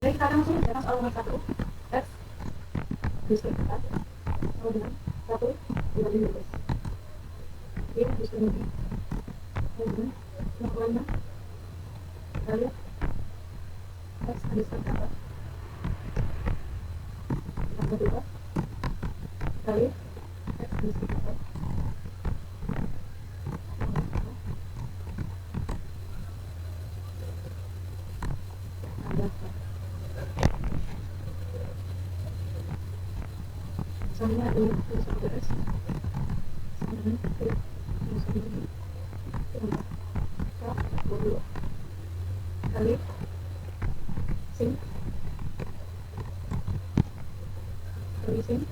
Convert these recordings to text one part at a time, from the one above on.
Jadi kita langsung mengerjakan soal nomor 1. X diskriminasi sama dengan 1 dibagi 12. Y diskriminasi sama dengan 65 kali X diskriminasi tambah 2 kali X diskriminasi misalnya ini tulisan beres sama dengan tulisan ini tambah K 22 kali sin kali sin X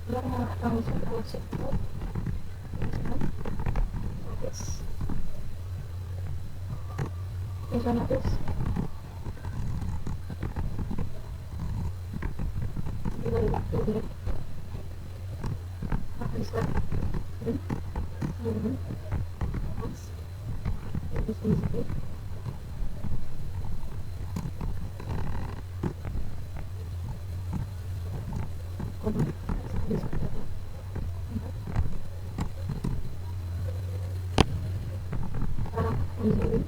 total kita menggunakan unsur itu misalkan X otomatis dibagi waktu ini akan start dan sama dengan X lebih sedikit koma X diskriminasi sekarang kondisi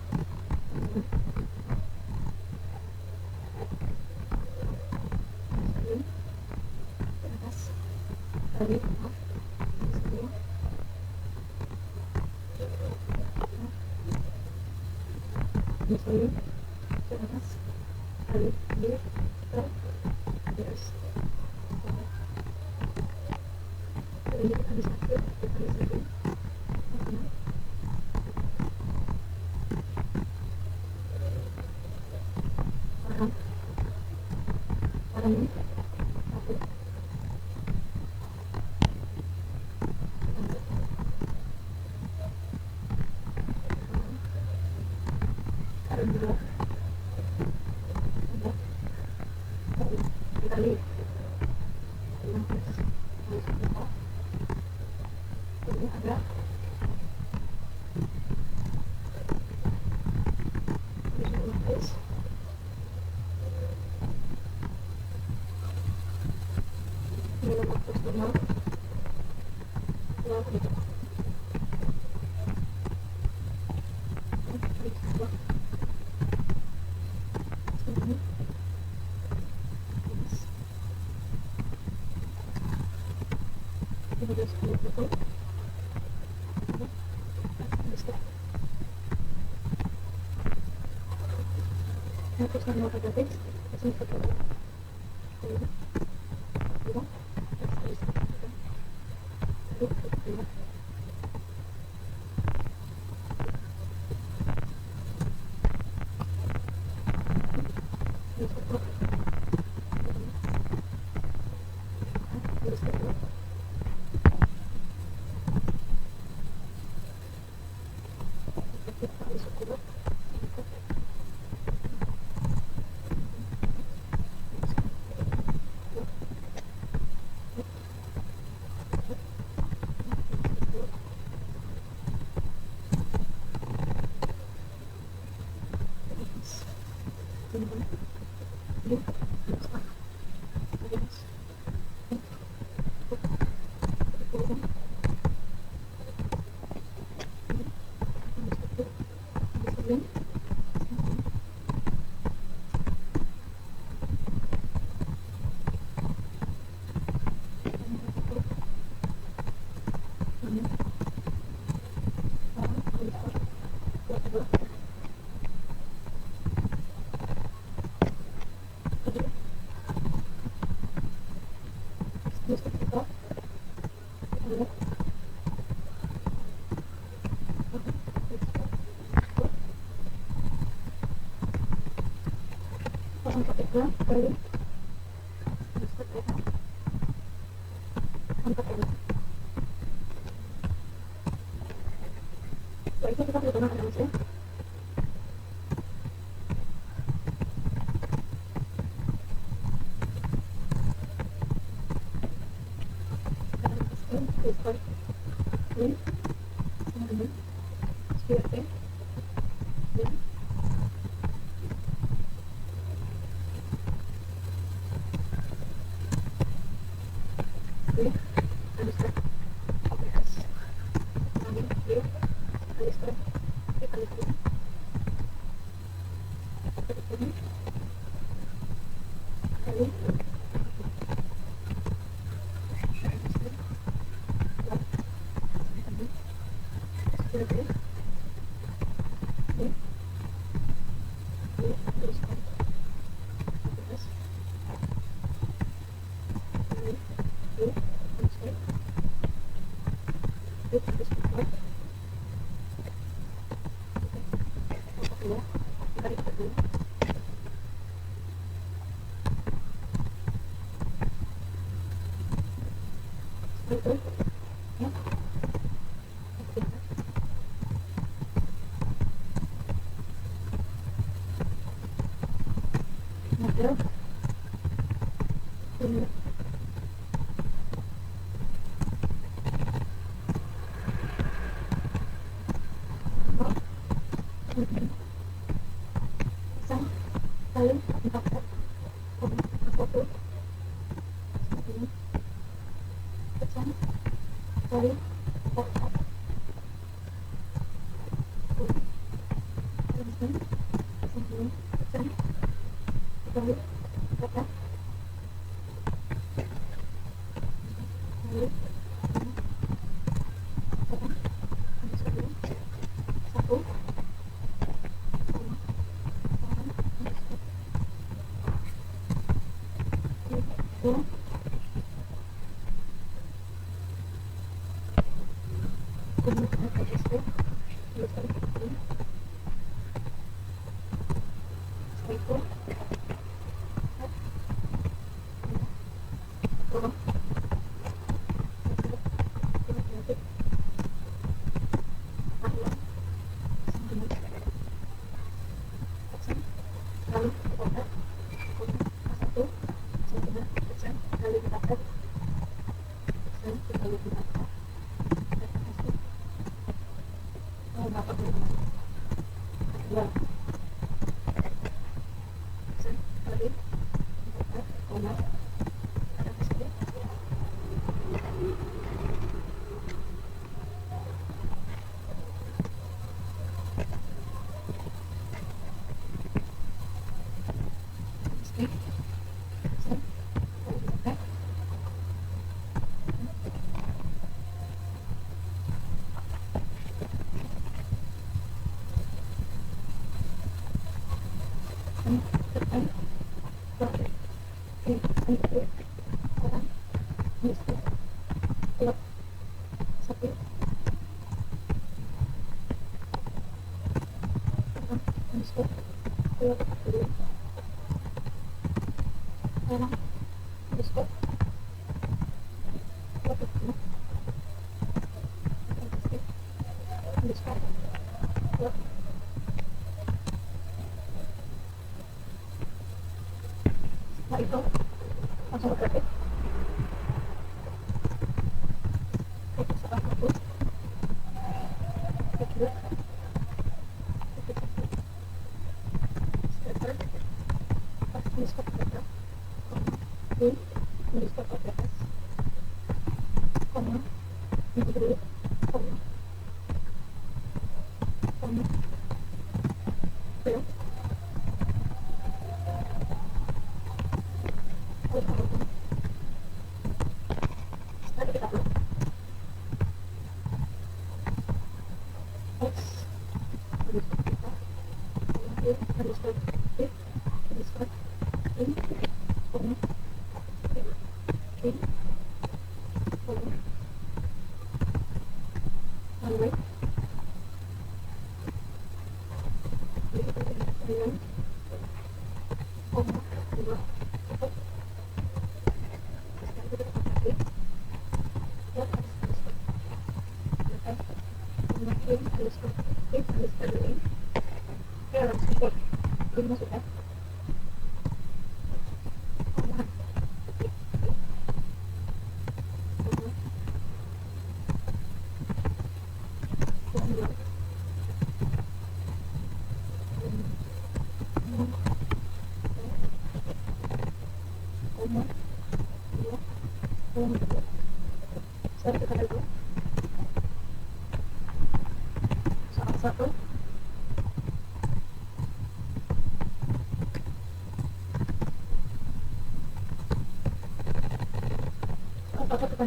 ini ke atas kali maaf kedua misalnya ke atas kali D per ds ini kali 1 dikali 1 sama paham paham ini 1 kali 2 tambah kali dikali 15 kali 1 ini ada tulisan 15 nilai maksimal yang itu kali 2 sama minus 15 kali 20 sama X diskriminasi satu sama negatif X diskriminasi kali 2 X diskriminasi kali 5 minus 1 diskriminasi kali 10 kali 4 setelah itu kita perhitungan rumusnya square min sama dengan square T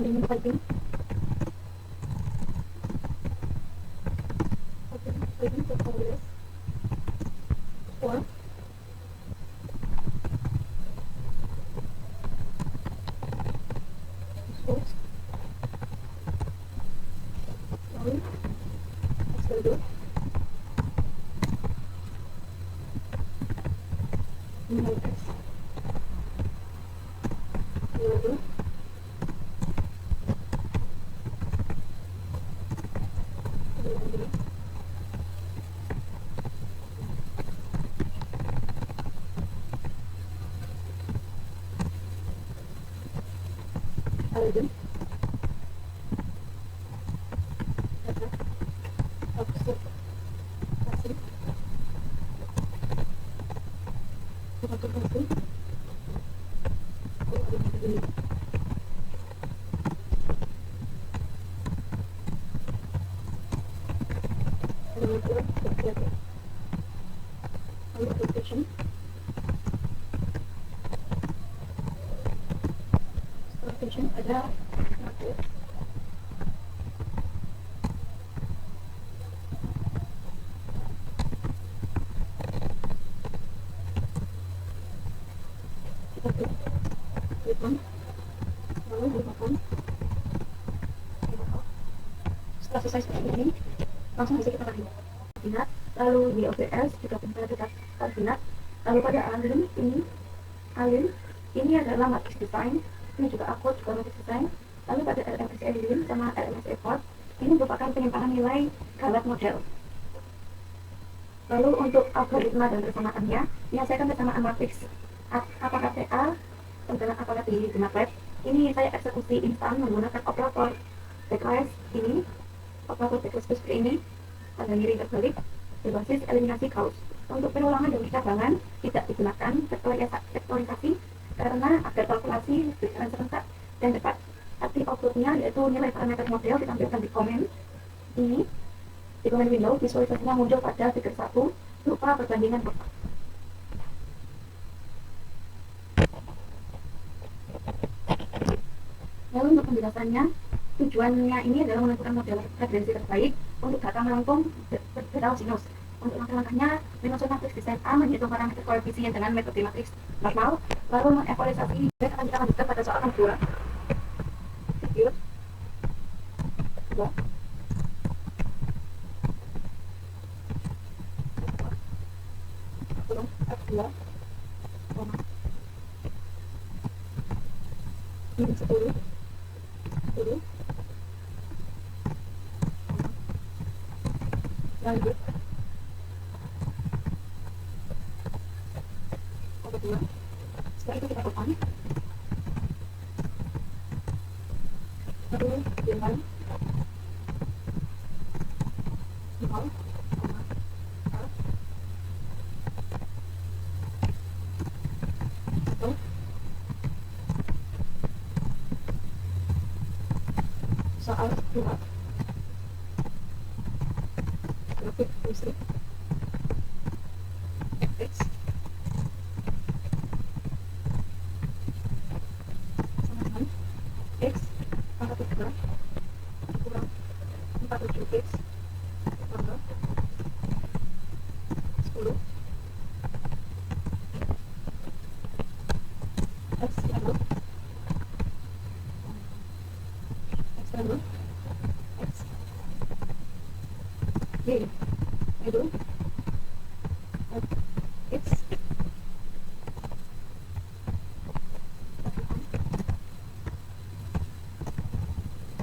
Abandonment fighting. Fighting for progress. 4. Sports. Lalu, external. Minoritas. Lalu, allergen. Kata. Observasi. Observasi. Ada treatment, lalu dimakan. Setelah selesai seperti ini, langsung bisa kita pakai binat, lalu di OBS juga bisa kita binat. Lalu pada alin ini adalah matrix design, ini juga akut juga matrix design. Lalu pada LMS alin sama LMS effort ini merupakan penyimpanan nilai galat model. Lalu untuk algoritma dan persamaannya, menyelesaikan persamaan matrix apakah TA dan apakah di MATLAB. Ini saya eksekusi instan menggunakan operator backlist ini, operator backlist seperti ini, tanda miring terbalik berbasis eliminasi Gauss. Untuk perulangan dan cadangan tidak digunakan vektorisasi karena agar kalkulasi berjalan serentak dan cepat. Arti outputnya yaitu nilai parameter model ditampilkan di komen ini. Di komen window visualisasinya muncul pada figur 1 berupa perbandingan kotak. Lalu untuk penjelasannya, tujuannya ini adalah menentukan model referensi terbaik untuk data melengkung berbeda sinus. Untuk langkah-langkahnya, menyusun matriks desain A, menghitung parameter koefisien dengan metode matriks normal, lalu mengevaluasi ini. Akan kita lanjutkan pada soal nomor 2. Figur 2. F2, ini 10, lanjut kedua. Setelah itu kita potong, lalu dengan 0, soal 2 grafik listrik fx sama dengan x pangkat 3 kurang 47x tambah 10 x lalu x y itu x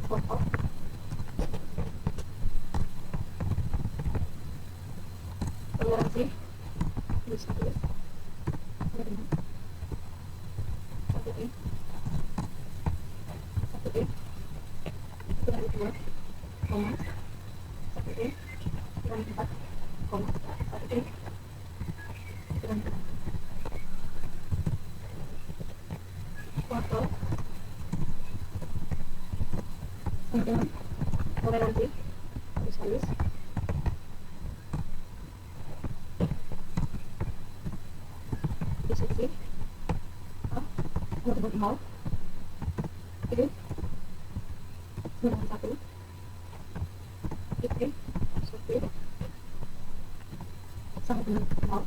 pokok toleransi bisa tulis satu e kurang 2 koma 1 e kurang 4 koma 1 e kurang 4 foto kemudian toleransi tulis diskusi A 0 itu 91 IT sopir sama dengan 0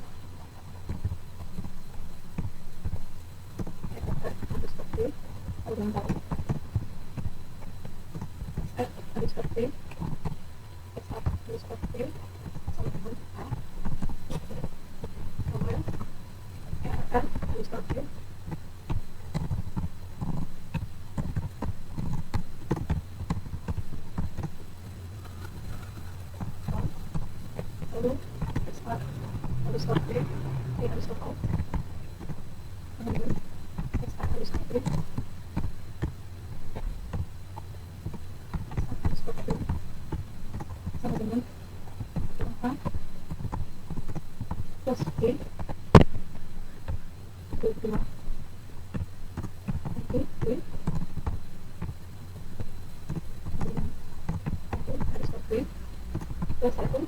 sopir sama dengan 1 sopir sopir sama dengan A nomor sopir lalu sopir sopir kemudian sopir sama dengan 8 plus B 22 B kemudian 1 sopir plus 1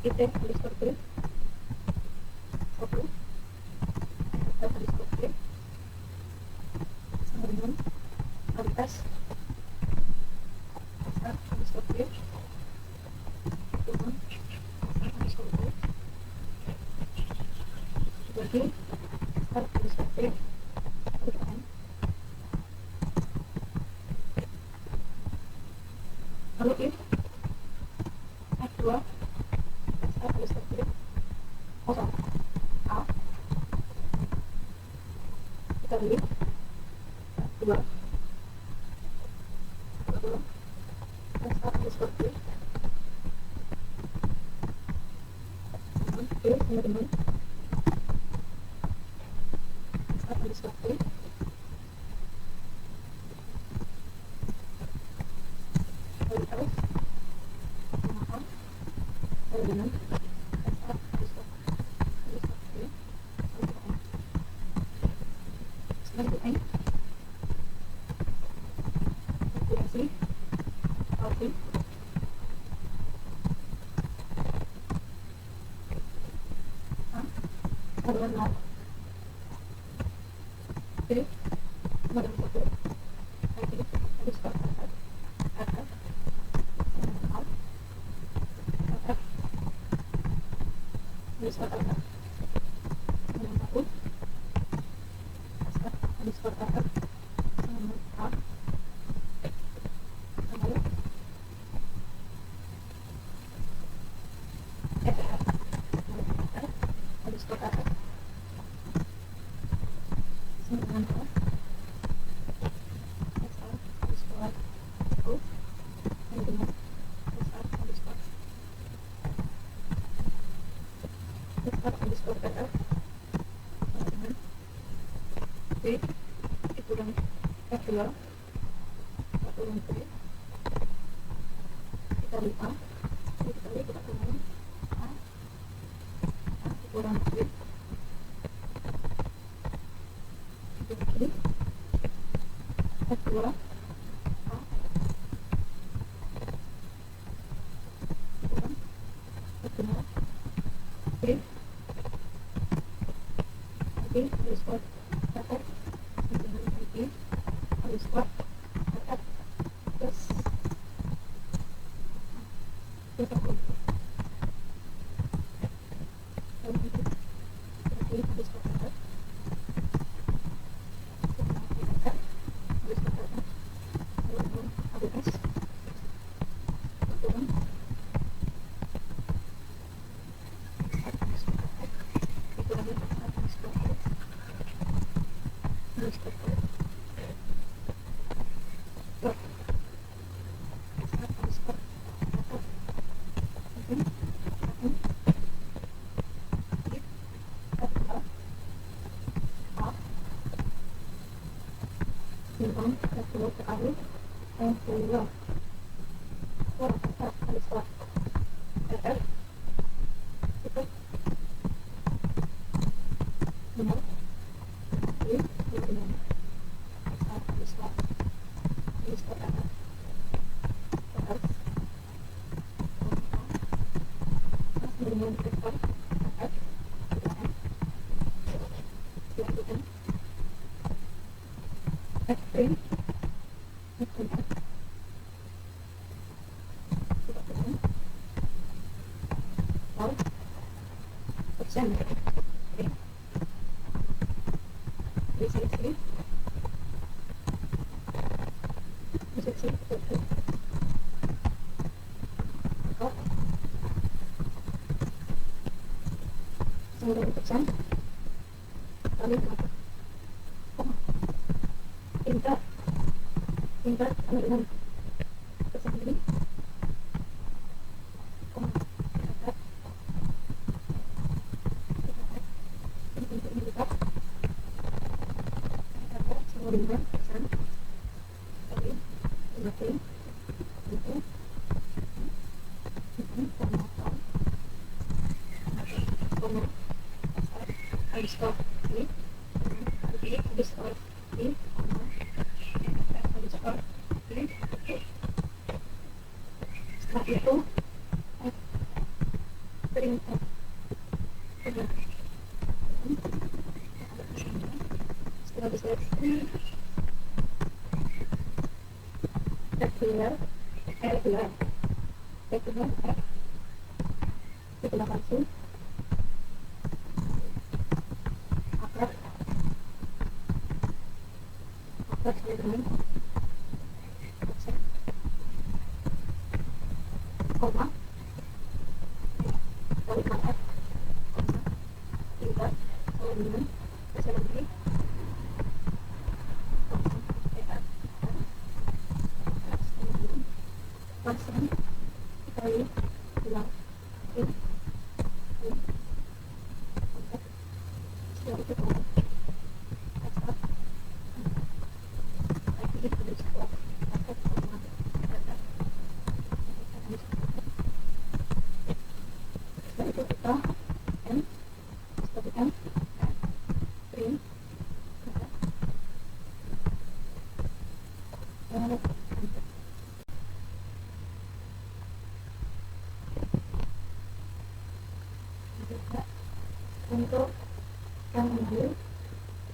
IT sopir 1 sopir sama dengan kualitas sopir dengan sopir bagi sopir lalu if F2 sopir kosong A kita beli F2 sopir B sama dengan sopir kualitas mahal sama dengan selanjutnya kalkulasi kalkulasi sama dengan 0 B sama dengan 1 IT FF sama dengan 0 FF sama dengan 1 FF sama dengan A sama kurang F2 kurang B kita lipat kita kurang A kurang B jadi F2 A kurang F2 B harus kuat dapat dengan ini harus kuat dapat plus berapa kalau itu berarti harus kuat dapat harus kuat dapat kalau ABS kurang itu lagi harus kuat print, persen, Inter sama dengan persen ini, sama dengan persen, kali 30, itu, koma, underscore ini, underscore ini, koma, underscore ini, setelah itu print setelah bisa regular setelah langsung upload sama dengan koma lalu kata inter sama dengan persen lagi persen kali 2 in setelah itu koma setelah itu kita M seperti M print untuk yang mengambil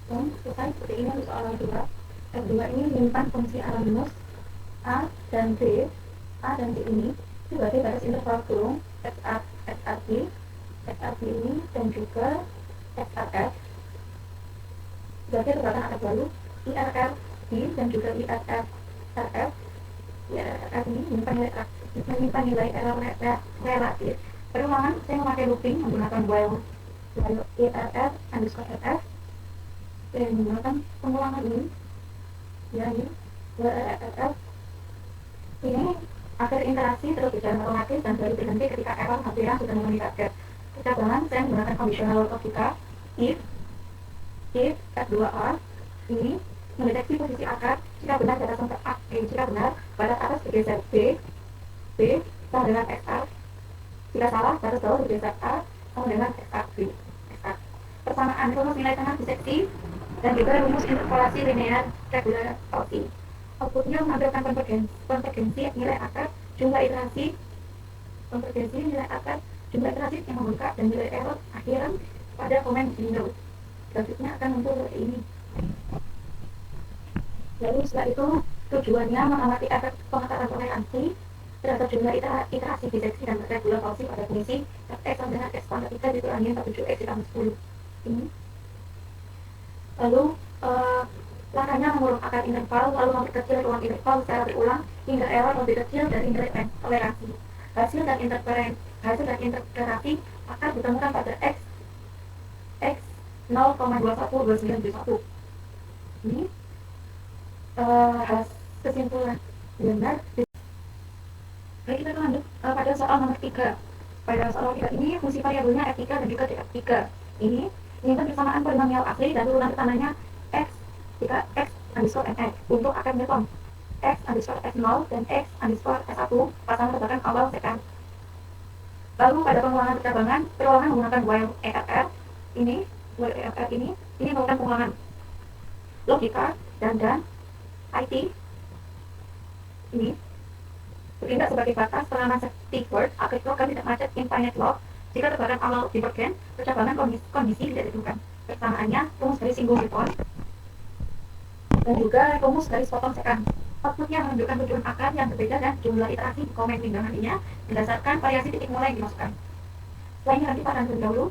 dan selesai seperti ini untuk soalan 2. Yang 2 ini menyimpan fungsi araminus A dan B. A dan B ini sebagai batas interval kurung SRB ini dan juga SRF sebagai tebatan angka baru IRRB dan juga IRRF. IRRF ini menyimpan nilai error relatif. Perulangan saya memakai looping menggunakan while IRR underscore FF dan menggunakan pengulangan ini ya ini IRRF ini agar interaksi terus berjalan otomatis dan baru berhenti ketika error hampiran sudah memenuhi target. Kecabangan saya menggunakan conditional logika if F2R ini mendeteksi posisi akar jika benar batas sampai A, jika benar batas atas bergeser B sama dengan XR, jika salah batas bawah bergeser A sama dengan XRB. Persamaan rumus nilai tengah biseksi dan juga rumus interpolasi linear regular Cauchy. Outputnya menampilkan konvergensi nilai akar, jumlah iterasi, konvergensi nilai akar, jumlah iterasi yang membengkak dan nilai error akhiran pada komen window. Grafiknya akan muncul seperti ini. Lalu setelah itu tujuannya mengamati efek pengaturan toleransi terhadap jumlah iterasi biseksi dan regular Cauchy pada fungsi X sama dengan X pangkat 3 dikurangi 47X ditambah 10 ini. Lalu langkahnya mengurung akar interval, lalu memperkecil ruang interval secara berulang hingga error lebih kecil dari nilai toleransi. Hasil dan interpretasi akar ditemukan pada X 0,212971. Ini kesimpulan benar. Baik, kita lanjut pada soal nomor 3. Pada soal nomor 3 ini fungsi variabelnya F3 dan juga F3. Ini persamaan polinomial asli dan urutan pertamanya X jika X underscore NX untuk akar Newton X underscore S0 dan X underscore S1 pasangan tebakan awal secant. Lalu pada pengulangan percabangan menggunakan while ERR ini menggunakan pengulangan logika dan IT ini bertindak sebagai batas pengaman safety word agar program tidak macet infinite loop. Jika tebakan awal divergen, percabangan kondisi tidak ditentukan. Persamaannya rumus dari single Newton Dan juga rumus garis potong sekant. Outputnya menunjukkan tujuan akar yang berbeda dan jumlah iterasi di komen bimbang nantinya berdasarkan variasi titik mulai yang dimasukkan. Setelah ini nanti Pak terlebih dahulu.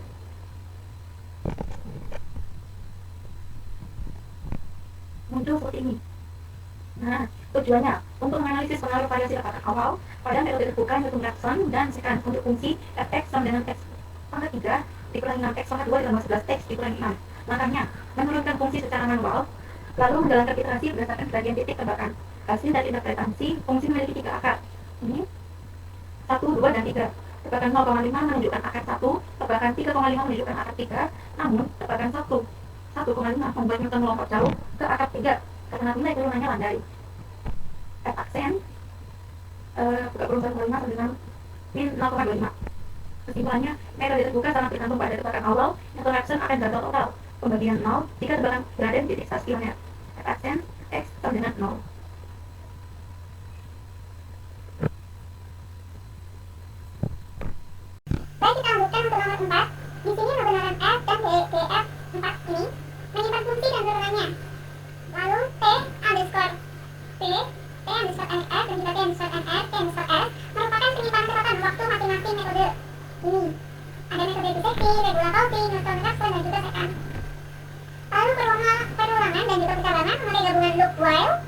Muncul seperti ini. Nah, tujuannya untuk menganalisis pengaruh variasi letakkan awal pada metode terbuka Newton Raphson dan sekant untuk fungsi fx sama dengan x pangkat 3 dikurangi 6x pangkat 2 ditambah 11x dikurangi 6. Langkahnya, menurunkan fungsi secara manual, lalu menjalankan iterasi berdasarkan gradien titik tebakan. Hasil dari interpretasi, fungsi memiliki 3 akar. Ini 1, 2, dan 3. Tebakan 0,5 menunjukkan akar 1, tebakan 3,5 menunjukkan akar 3, namun tebakan 1,5 membuat Newton melompat jauh ke akar 3 karena nilai turunannya landai. F aksen buka kurung 1,5 sama dengan min 0,25. Kesimpulannya, metode terbuka sangat bergantung pada tebakan awal. Newton Raphson akan gagal total pembagian 0 jika tebakan berada di titik stasioner. F aksen x sama dengan 0. Baik, kita lanjutkan untuk nomor 4. Di sini kebenaran f dan df 4 ini menyimpan fungsi dan turunannya. Lalu t underscore p, t underscore nf, dan juga t underscore nf, t underscore s merupakan penyimpanan catatan waktu masing-masing metode ini. Ada metode biseksi, regulatosi, Newton Raphson, dan juga sekant. Lalu perulangan dan juga percabangan memakai gabungan loop while,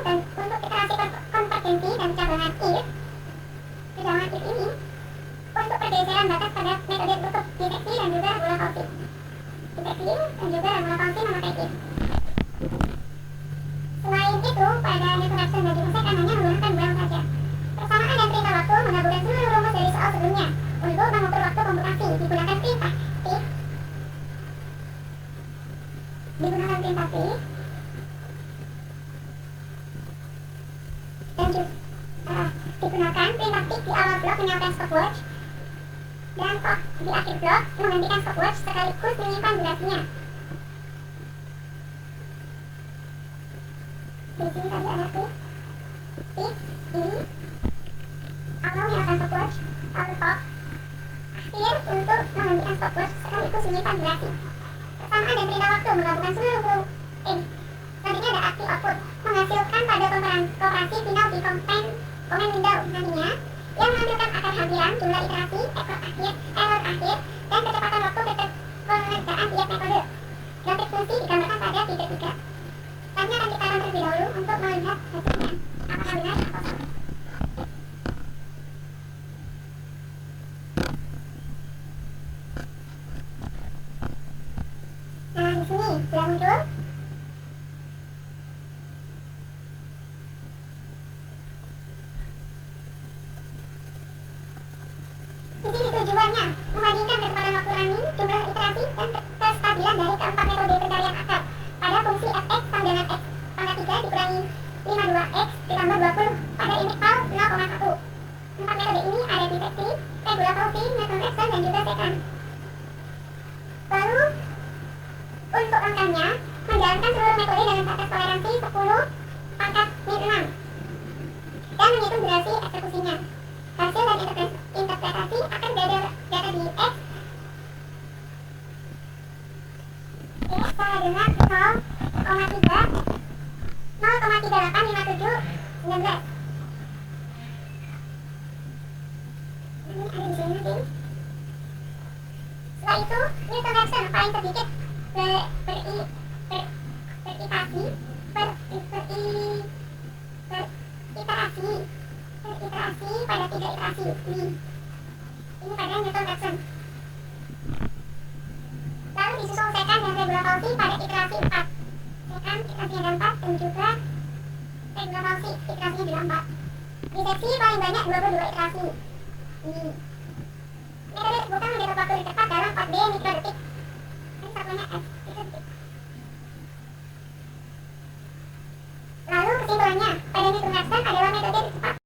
dan untuk iterasi konvergensi dan cabangan if. Cabangan if ini untuk pergeseran batas pada metode tutup diseksi dan juga regulatosi. Diseksi dan juga regulatosi memakai if. Selain itu, pada Newton Raphson dan juga sekant hanya menggunakan while saja. Persamaan dan perintah waktu menggabungkan seluruh rumus dari soal sebelumnya. Untuk mengukur waktu komputasi digunakan perintah if. Digunakan perintah if. Dan juga digunakan perintah if di awal blok menyalakan stopwatch. Dan off di akhir blok menggantikan stopwatch sekaligus menyimpan durasinya. Di sini tadi ada if ini awal menyalakan stopwatch, lalu off akhir untuk menggantikan stopwatch sekaligus menyimpan durasi. Persamaan dan perintah waktu menggabungkan seluruh nantinya ada aktif output menghasilkan pada operasi final di comment window nantinya yang menampilkan akar hampiran, jumlah iterasi, error akhir, dan kecepatan waktu pengerjaan tiap metode. Grafik fungsi digambarkan pada figur 3. Selanjutnya akan kita run terlebih dahulu untuk melihat hasilnya, apakah benar atau salah. Nah, di sini sudah muncul. Di sini tujuannya membandingkan kecepatan waktu running, jumlah iterasi, dan kestabilan dari keempat metode pencarian akar pada fungsi fx sama dengan x pangkat 3 dikurangi 52x ditambah 20 pada interval 0,1. Empat metode ini ada diseksi, regulatosi, Newton Raphson, dan juga sekant. Lalu untuk angkanya menjalankan seluruh metode dengan batas toleransi 10 pangkat min 6 dan menghitung durasi eksekusinya. Hasil dan interpretasi akan berada di x sama dengan 0,385719. Ini ada di sini nanti. Setelah itu Newton Raphson paling sedikit beriterasi pada 3 iterasi ini pada Newton Raphson. Lalu disusul sekant dan regulatosi pada iterasi 4. Sekant iterasinya ada 4 dan juga regulatosi iterasinya juga 4. Diseksi paling banyak 22 iterasi. Ini metode terbuka mendapat waktu tercepat dalam 4B mikrodetik. Ini satunya S, mikrodetik. Lalu kesimpulannya, pada Newton Raphson adalah metode tercepat